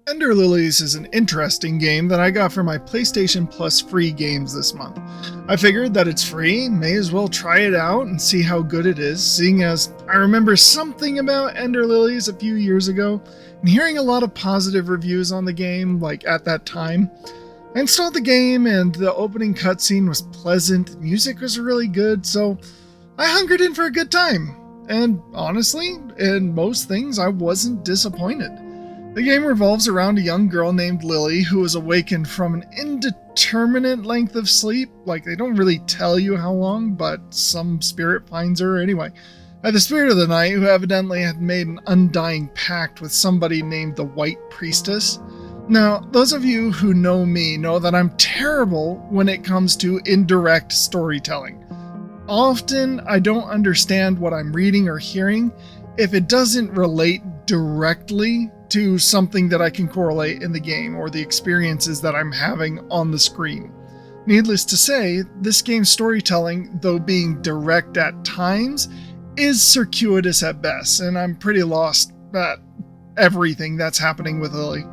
Ender Lilies is an interesting game that I got for my PlayStation Plus free games this month. I figured that it's free, may as well try it out and see how good it is, seeing as I remember something about Ender Lilies a few years ago and hearing a lot of positive reviews on the game, like at that time. I installed the game and the opening cutscene was pleasant, the music was really good, so I hungered in for a good time. And honestly, in most things, I wasn't disappointed. The game revolves around a young girl named Lily who is awakened from an indeterminate length of sleep. Like, they don't really tell you how long, but some spirit finds her anyway. By the spirit of the night, who evidently had made an undying pact with somebody named the White Priestess. Now, those of you who know me know that I'm terrible when it comes to indirect storytelling. Often, I don't understand what I'm reading or hearing if it doesn't relate directly to something that I can correlate in the game or the experiences that I'm having on the screen. Needless to say, this game's storytelling, though being direct at times, is circuitous at best, and I'm pretty lost at everything that's happening with Lily.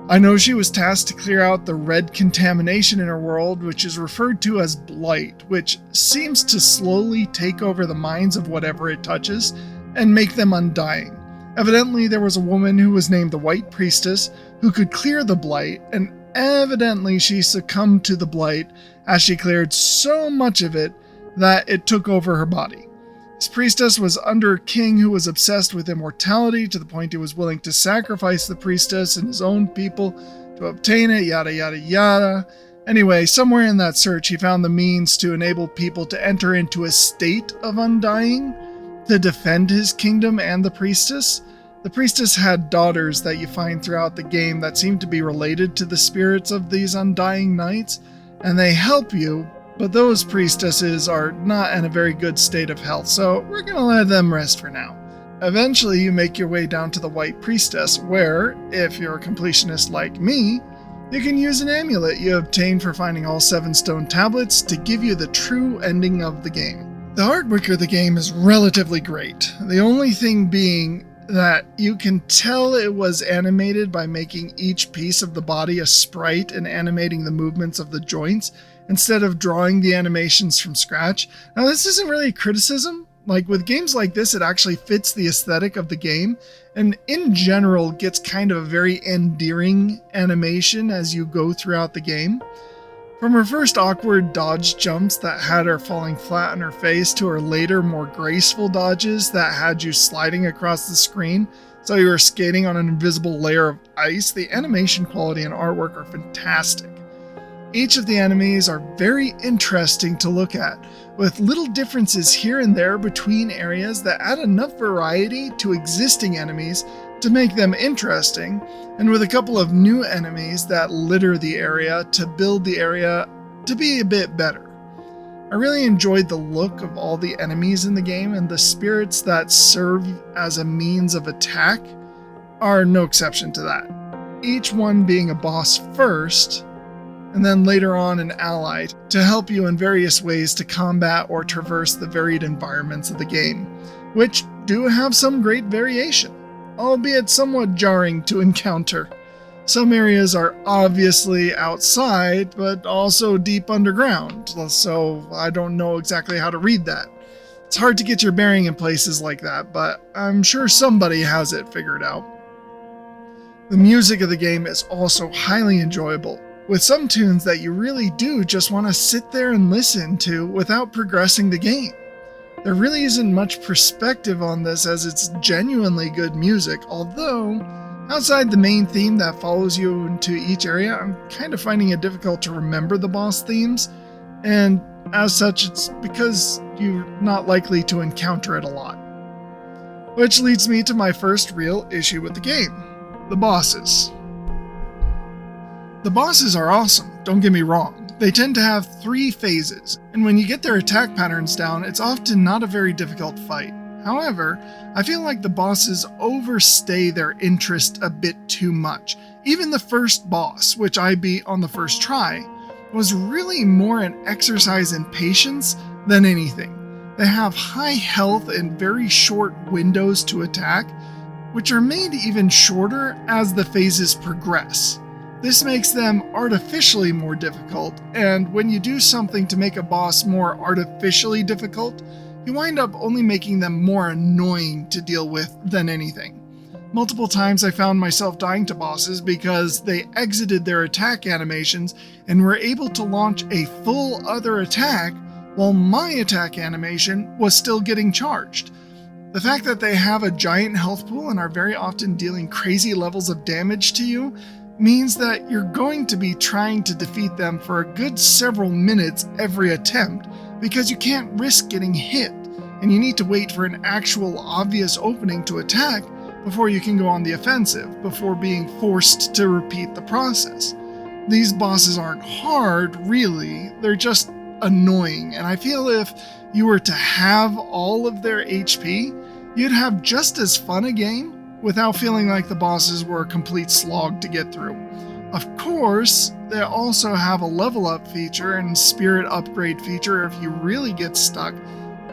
I know she was tasked to clear out the red contamination in her world, which is referred to as blight, which seems to slowly take over the minds of whatever it touches and make them undying. Evidently, there was a woman who was named the White Priestess who could clear the blight, and evidently she succumbed to the blight as she cleared so much of it that it took over her body. This priestess was under a king who was obsessed with immortality to the point he was willing to sacrifice the priestess and his own people to obtain it, yada yada yada. Anyway, somewhere in that search he found the means to enable people to enter into a state of undying to defend his kingdom and the priestess. The priestess had daughters that you find throughout the game that seem to be related to the spirits of these undying knights, and they help you, but those priestesses are not in a very good state of health, so we're gonna let them rest for now. Eventually, you make your way down to the White Priestess, where, if you're a completionist like me, you can use an amulet you obtain for finding all 7 stone tablets to give you the true ending of the game. The artwork of the game is relatively great, the only thing being that you can tell it was animated by making each piece of the body a sprite and animating the movements of the joints instead of drawing the animations from scratch. Now, this isn't really a criticism. Like, with games like this, it actually fits the aesthetic of the game, and in general gets kind of a very endearing animation as you go throughout the game. From her first awkward dodge jumps that had her falling flat on her face to her later more graceful dodges that had you sliding across the screen so you were skating on an invisible layer of ice, the animation quality and artwork are fantastic. Each of the enemies are very interesting to look at, with little differences here and there between areas that add enough variety to existing enemies to make them interesting, and with a couple of new enemies that litter the area to build the area to be a bit better. I really enjoyed the look of all the enemies in the game, and the spirits that serve as a means of attack are no exception to that. Each one being a boss first, and then later on an ally to help you in various ways to combat or traverse the varied environments of the game, which do have some great variation, albeit somewhat jarring to encounter. Some areas are obviously outside, but also deep underground, so I don't know exactly how to read that. It's hard to get your bearing in places like that, but I'm sure somebody has it figured out. The music of the game is also highly enjoyable, with some tunes that you really do just want to sit there and listen to without progressing the game. There really isn't much perspective on this as it's genuinely good music, although outside the main theme that follows you into each area, I'm kind of finding it difficult to remember the boss themes, and as such it's because you're not likely to encounter it a lot. Which leads me to my first real issue with the game: the bosses. The bosses are awesome, don't get me wrong. They tend to have 3 phases, and when you get their attack patterns down, it's often not a very difficult fight. However, I feel like the bosses overstay their interest a bit too much. Even the first boss, which I beat on the first try, was really more an exercise in patience than anything. They have high health and very short windows to attack, which are made even shorter as the phases progress. This makes them artificially more difficult, and when you do something to make a boss more artificially difficult, you wind up only making them more annoying to deal with than anything. Multiple times I found myself dying to bosses because they exited their attack animations and were able to launch a full other attack while my attack animation was still getting charged. The fact that they have a giant health pool and are very often dealing crazy levels of damage to you means that you're going to be trying to defeat them for a good several minutes every attempt because you can't risk getting hit, and you need to wait for an actual obvious opening to attack before you can go on the offensive, before being forced to repeat the process. These bosses aren't hard, really, they're just annoying, and I feel if you were to have all of their HP, you'd have just as fun a game without feeling like the bosses were a complete slog to get through. Of course, they also have a level up feature and spirit upgrade feature if you really get stuck,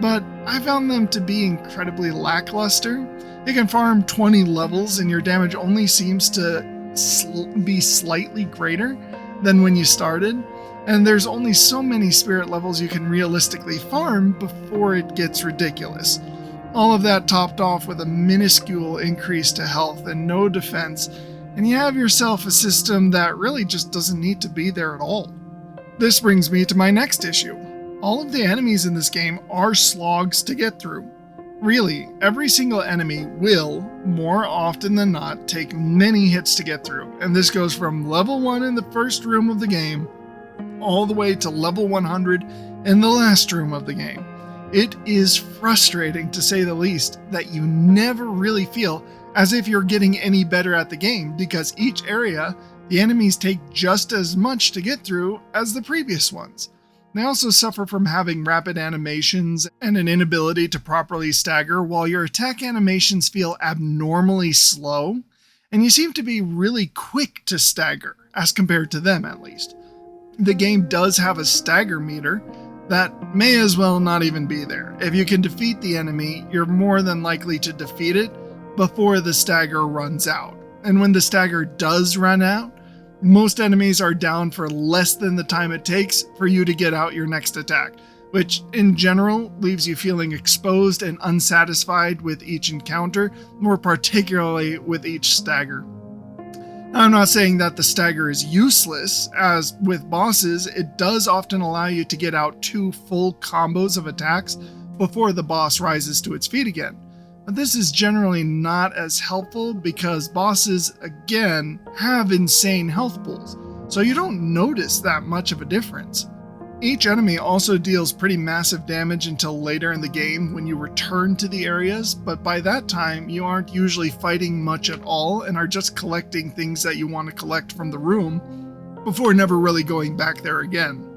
but I found them to be incredibly lackluster. You can farm 20 levels and your damage only seems to be slightly greater than when you started, and there's only so many spirit levels you can realistically farm before it gets ridiculous. All of that topped off with a minuscule increase to health and no defense, and you have yourself a system that really just doesn't need to be there at all. This brings me to my next issue. All of the enemies in this game are slogs to get through. Really, every single enemy will, more often than not, take many hits to get through, and this goes from level 1 in the first room of the game all the way to level 100 in the last room of the game. It is frustrating, to say the least, that you never really feel as if you're getting any better at the game, because each area, the enemies take just as much to get through as the previous ones. They also suffer from having rapid animations and an inability to properly stagger, while your attack animations feel abnormally slow, and you seem to be really quick to stagger, as compared to them at least. The game does have a stagger meter that may as well not even be there. If you can defeat the enemy, you're more than likely to defeat it before the stagger runs out. And when the stagger does run out, most enemies are down for less than the time it takes for you to get out your next attack, which in general leaves you feeling exposed and unsatisfied with each encounter, more particularly with each stagger. I'm not saying that the stagger is useless, as with bosses, it does often allow you to get out 2 full combos of attacks before the boss rises to its feet again. But this is generally not as helpful because bosses, again, have insane health pools, so you don't notice that much of a difference. Each enemy also deals pretty massive damage until later in the game when you return to the areas, but by that time you aren't usually fighting much at all and are just collecting things that you want to collect from the room before never really going back there again.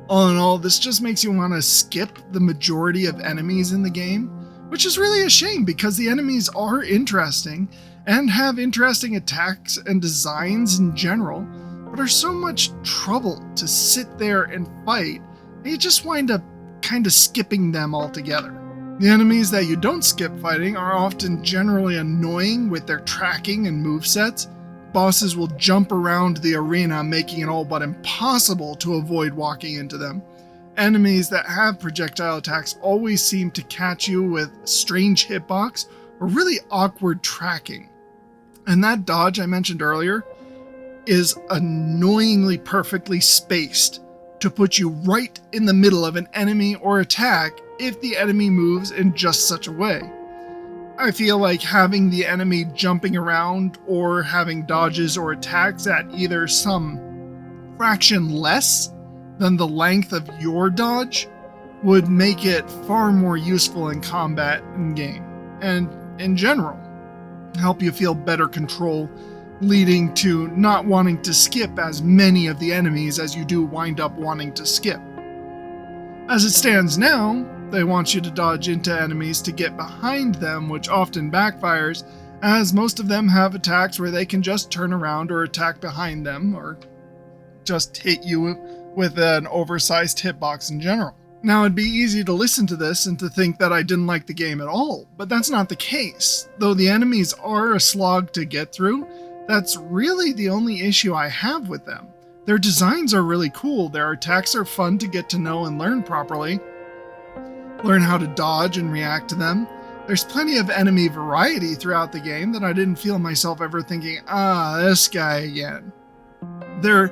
All in all, this just makes you want to skip the majority of enemies in the game, which is really a shame because the enemies are interesting and have interesting attacks and designs in general, but are so much trouble to sit there and fight, and you just wind up kind of skipping them altogether. The enemies that you don't skip fighting are often generally annoying with their tracking and movesets. Bosses will jump around the arena, making it all but impossible to avoid walking into them. Enemies that have projectile attacks always seem to catch you with strange hitbox or really awkward tracking. And that dodge I mentioned earlier is annoyingly perfectly spaced to put you right in the middle of an enemy or attack if the enemy moves in just such a way. I feel like having the enemy jumping around or having dodges or attacks at either some fraction less than the length of your dodge would make it far more useful in combat and game, and in general, help you feel better control, leading to not wanting to skip as many of the enemies as you do wind up wanting to skip. As it stands now, they want you to dodge into enemies to get behind them, which often backfires, as most of them have attacks where they can just turn around or attack behind them, or just hit you with an oversized hitbox in general. Now, it'd be easy to listen to this and to think that I didn't like the game at all, but that's not the case. Though the enemies are a slog to get through, that's really the only issue I have with them. Their designs are really cool, their attacks are fun to get to know and learn properly, learn how to dodge and react to them. There's plenty of enemy variety throughout the game that I didn't feel myself ever thinking, this guy again. They're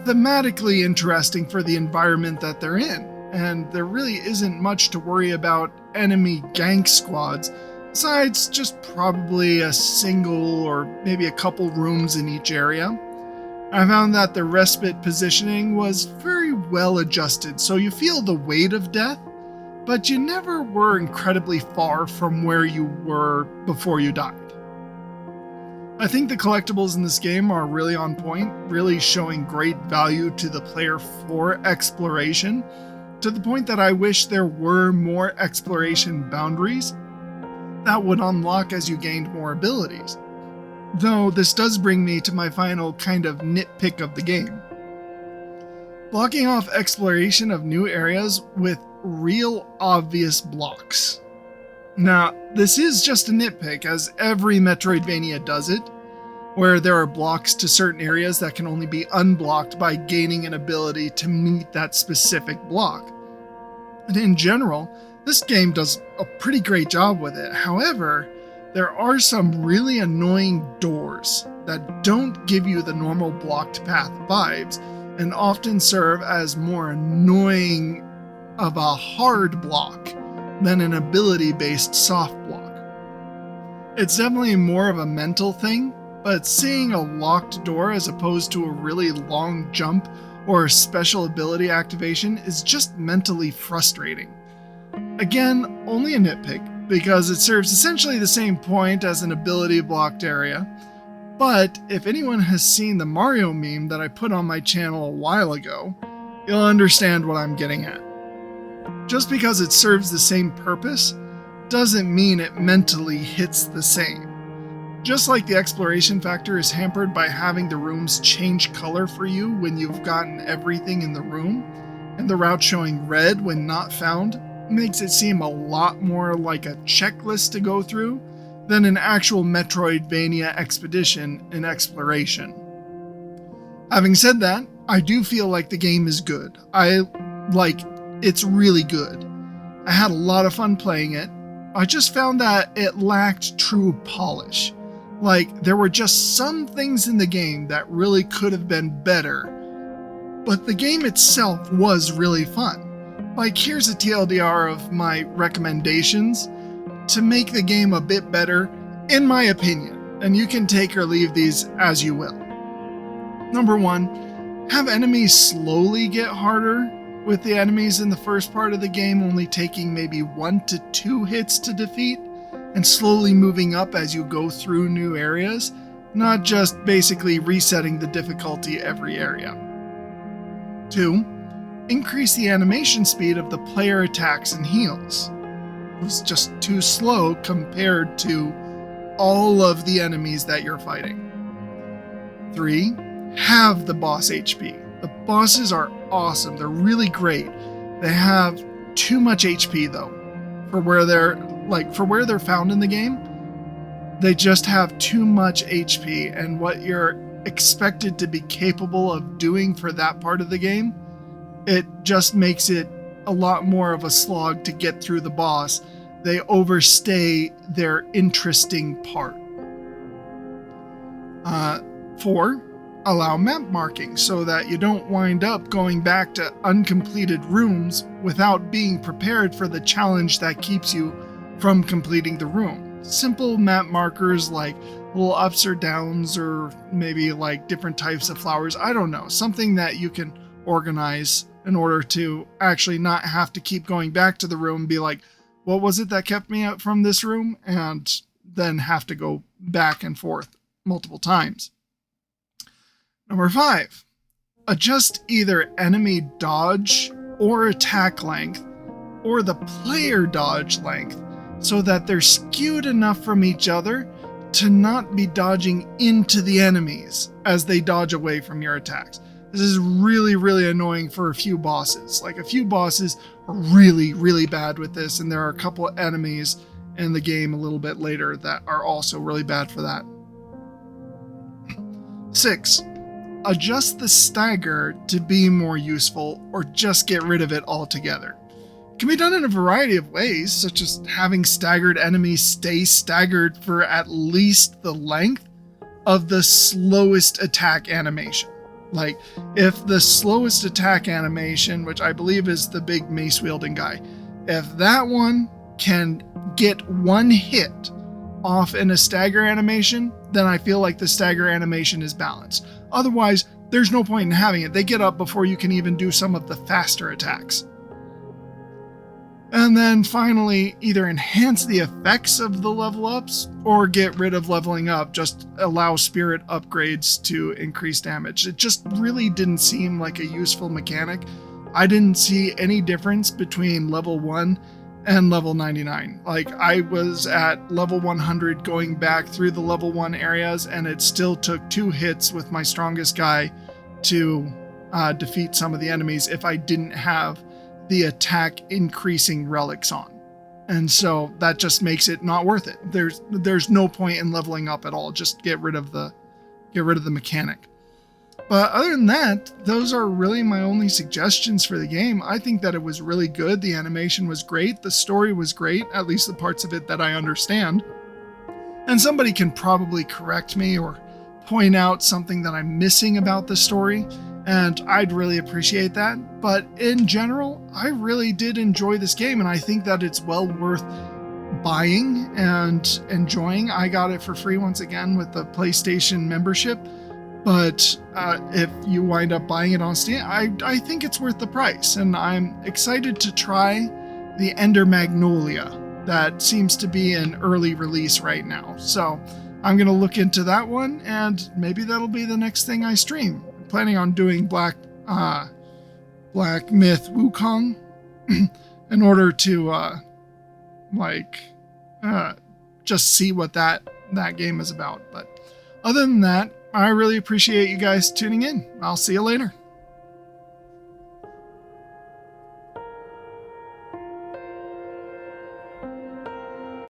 thematically interesting for the environment that they're in, and there really isn't much to worry about enemy gank squads, besides just probably a single or maybe a couple rooms in each area. I found that the respite positioning was very well adjusted, so you feel the weight of death, but you never were incredibly far from where you were before you died. I think the collectibles in this game are really on point, really showing great value to the player for exploration, to the point that I wish there were more exploration boundaries that would unlock as you gained more abilities. Though this does bring me to my final kind of nitpick of the game. Blocking off exploration of new areas with real obvious blocks. Now, this is just a nitpick, as every Metroidvania does it, where there are blocks to certain areas that can only be unblocked by gaining an ability to meet that specific block. And in general, this game does a pretty great job with it. However, there are some really annoying doors that don't give you the normal blocked path vibes and often serve as more annoying of a hard block than an ability-based soft block. It's definitely more of a mental thing, but seeing a locked door as opposed to a really long jump or a special ability activation is just mentally frustrating. Again, only a nitpick, because it serves essentially the same point as an ability blocked area, but if anyone has seen the Mario meme that I put on my channel a while ago, you'll understand what I'm getting at. Just because it serves the same purpose doesn't mean it mentally hits the same. Just like the exploration factor is hampered by having the rooms change color for you when you've gotten everything in the room, and the route showing red when not found makes it seem a lot more like a checklist to go through than an actual Metroidvania expedition and exploration. Having said that, I do feel like the game is good. It's really good. I had a lot of fun playing it. I just found that it lacked true polish. Like, there were just some things in the game that really could have been better, but the game itself was really fun. Like, here's a TLDR of my recommendations to make the game a bit better, in my opinion, and you can take or leave these as you will. Number 1, have enemies slowly get harder, with the enemies in the first part of the game only taking maybe 1 to 2 hits to defeat, and slowly moving up as you go through new areas, not just basically resetting the difficulty every area. 2, increase the animation speed of the player attacks and heals. It was just too slow compared to all of the enemies that you're fighting. 3, have the boss HP. The bosses are awesome. They're really great. They have too much HP though. For where they're found in the game, they just have too much HP, and what you're expected to be capable of doing for that part of the game, it just makes it a lot more of a slog to get through the boss. They overstay their interesting part. 4, allow map marking so that you don't wind up going back to uncompleted rooms without being prepared for the challenge that keeps you from completing the room. Simple map markers like little ups or downs, or maybe like different types of flowers. I don't know, something that you can organize in order to actually not have to keep going back to the room and be like, what was it that kept me out from this room? And then have to go back and forth multiple times. Number 5, adjust either enemy dodge or attack length, or the player dodge length, so that they're skewed enough from each other to not be dodging into the enemies as they dodge away from your attacks. This is really, really annoying for a few bosses. Like, a few bosses are really, really bad with this, and there are a couple of enemies in the game a little bit later that are also really bad for that. 6. Adjust the stagger to be more useful, or just get rid of it altogether. It can be done in a variety of ways, such as having staggered enemies stay staggered for at least the length of the slowest attack animation. Like, if the slowest attack animation, which I believe is the big mace wielding guy, if that one can get one hit off in a stagger animation, then I feel like the stagger animation is balanced. Otherwise, there's no point in having it. They get up before you can even do some of the faster attacks. And then finally, either enhance the effects of the level ups or get rid of leveling up. Just allow spirit upgrades to increase damage. It just really didn't seem like a useful mechanic. I didn't see any difference between level 1 and level 99. Like, I was at level 100 going back through the level 1 areas, and it still took 2 hits with my strongest guy to defeat some of the enemies if I didn't have the attack increasing relics on. And so that just makes it not worth it. There's no point in leveling up at all. Just get rid of the mechanic. But other than that, those are really my only suggestions for the game. I think that it was really good. The animation was great. The story was great, at least the parts of it that I understand. And somebody can probably correct me or point out something that I'm missing about the story, and I'd really appreciate that. But in general, I really did enjoy this game, and I think that it's well worth buying and enjoying. I got it for free once again with the PlayStation membership. But if you wind up buying it on Steam, I think it's worth the price. And I'm excited to try the Ender Magnolia. That seems to be an early release right now. So I'm going to look into that one, and maybe that'll be the next thing I stream. I'm planning on doing Black Myth Wukong in order to just see what that game is about. But other than that, I really appreciate you guys tuning in. I'll see you later.